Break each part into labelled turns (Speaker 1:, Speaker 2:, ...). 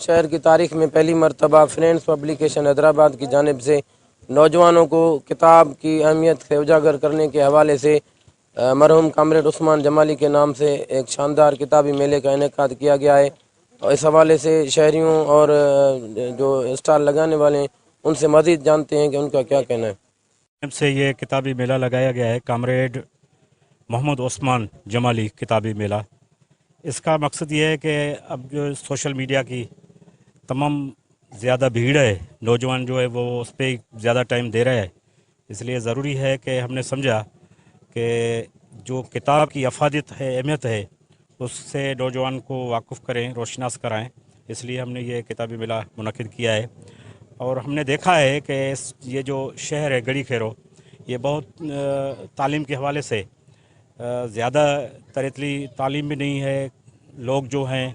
Speaker 1: شہر کی تاریخ میں پہلی مرتبہ فرینڈز پبلیکیشن حیدرآباد کی جانب سے نوجوانوں کو کتاب کی اہمیت سے اجاگر کرنے کے حوالے سے مرحوم کامریڈ عثمان جمالی کے نام سے ایک شاندار کتابی میلے کا انعقاد کیا گیا ہے، اور اس حوالے سے شہریوں اور جو اسٹال لگانے والے ہیں ان سے مزید جانتے ہیں کہ ان کا کیا کہنا ہے۔
Speaker 2: جب سے یہ کتابی میلہ لگایا گیا ہے کامریڈ محمد عثمان جمالی کتابی میلہ، اس کا مقصد یہ ہے کہ اب جو سوشل میڈیا کی تمام زیادہ بھیڑ ہے، نوجوان جو ہے وہ اس پہ زیادہ ٹائم دے رہے ہیں، اس لیے ضروری ہے کہ ہم نے سمجھا کہ جو کتاب کی افادیت ہے، اہمیت ہے، اس سے نوجوان کو واقف کریں، روشناس کرائیں، اس لیے ہم نے یہ کتابی میلہ منعقد کیا ہے۔ اور ہم نے دیکھا ہے کہ یہ جو شہر ہے گڑھی کھیرو، یہ بہت تعلیم کے حوالے سے زیادہ ترتلی تعلیم بھی نہیں ہے، لوگ جو ہیں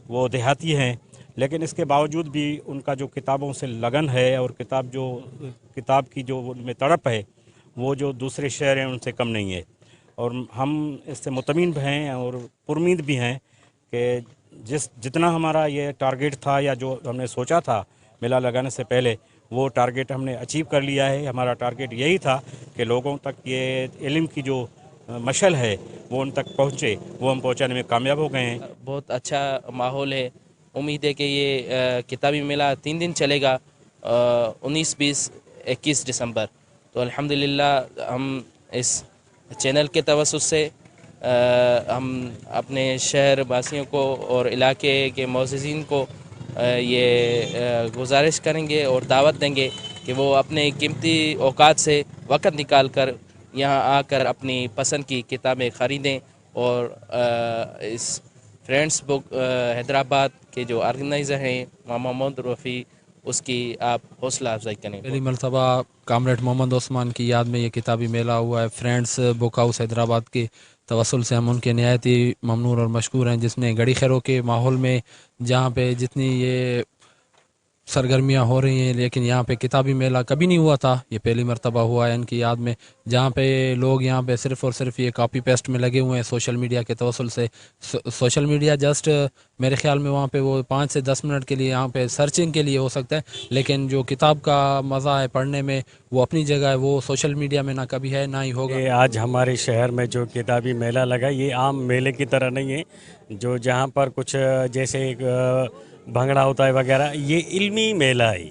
Speaker 2: وہ دیہاتی ہیں، لیکن اس کے باوجود بھی ان کا جو کتابوں سے لگن ہے اور کتاب کی جو ان میں تڑپ ہے، وہ جو دوسرے شہر ہیں ان سے کم نہیں ہے۔ اور ہم اس سے مطمئن بھی ہیں اور پرامید بھی ہیں کہ جتنا ہمارا یہ ٹارگیٹ تھا یا جو ہم نے سوچا تھا میلہ لگانے سے پہلے، وہ ٹارگیٹ ہم نے اچیو کر لیا ہے۔ ہمارا ٹارگیٹ یہی تھا کہ لوگوں تک یہ علم کی جو مشعل ہے وہ ان تک پہنچے، وہ ہم پہنچانے میں کامیاب ہو گئے ہیں۔
Speaker 3: بہت اچھا ماحول ہے، امید ہے کہ یہ کتابی میلہ 3 دن چلے گا، 19، 20، 21 دسمبر۔ تو الحمدللہ ہم اس چینل کے توسط سے ہم اپنے شہر واسیوں کو اور علاقے کے معززین کو یہ گزارش کریں گے اور دعوت دیں گے کہ وہ اپنے قیمتی اوقات سے وقت نکال کر یہاں آ کر اپنی پسند کی کتابیں خریدیں، اور اس فرینڈس بک حیدرآباد کے جو آرگنائزر ہیں محمد رفیع، اس کی آپ حوصلہ افزائی کریں۔
Speaker 4: پہلی مرتبہ کامریڈ محمد عثمان کی یاد میں یہ کتابی میلہ ہوا ہے۔ فرینڈس بک ہاؤس حیدرآباد کے توسل سے ہم ان کے نہایت ہی ممنون اور مشکور ہیں، جس نے گڑھی خیروں کے ماحول میں جہاں پہ جتنی یہ سرگرمیاں ہو رہی ہیں، لیکن یہاں پہ کتابی میلہ کبھی نہیں ہوا تھا، یہ پہلی مرتبہ ہوا ہے ان کی یاد میں، جہاں پہ لوگ یہاں پہ صرف اور صرف یہ کاپی پیسٹ میں لگے ہوئے ہیں سوشل میڈیا کے توسل سے۔ سوشل میڈیا جسٹ میرے خیال میں وہاں پہ وہ 5 سے 10 منٹ کے لیے یہاں پہ سرچنگ کے لیے ہو سکتا ہے، لیکن جو کتاب کا مزہ ہے پڑھنے میں وہ اپنی جگہ ہے، وہ سوشل میڈیا میں نہ کبھی ہے نہ ہی ہوگا۔
Speaker 2: یہ آج ہمارے شہر میں جو کتابی میلہ لگا، یہ عام میلے کی طرح نہیں ہے، جو جہاں پر کچھ جیسے بھنگڑا ہوتا ہے وغیرہ، یہ علمی میلہ ہے۔